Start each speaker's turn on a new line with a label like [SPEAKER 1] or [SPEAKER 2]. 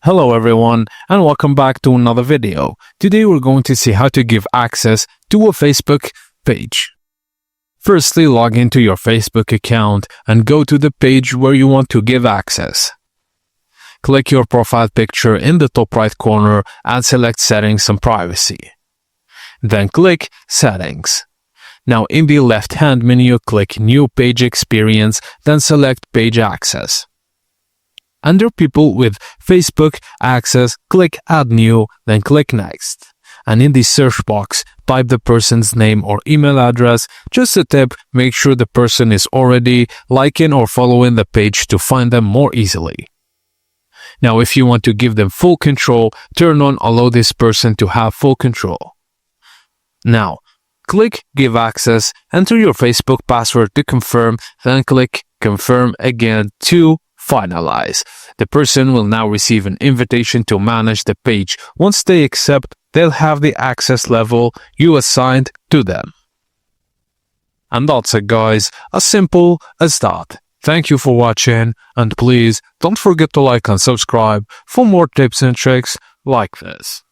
[SPEAKER 1] Hello everyone and welcome back to another video. Today we're going to see how to give access to a Facebook page. Firstly, log into your Facebook account and go to the page where you want to give access. Click your profile picture in the top right corner and select Settings and Privacy. Then click Settings. Now in the left-hand menu, click New Page Experience, then select Page Access. Under People with Facebook Access, click Add New, then click Next. And in the search box, type the person's name or email address. Just a tip, make sure the person is already liking or following the page to find them more easily. Now, if you want to give them full control, turn on Allow this person to have full control. Now, click Give Access, enter your Facebook password to confirm, then click Confirm again to finalize. The person will now receive an invitation to manage the page. Once they accept, they'll have the access level you assigned to them. And that's it, guys, as simple as that. Thank you for watching, and please don't forget to like and subscribe for more tips and tricks like this.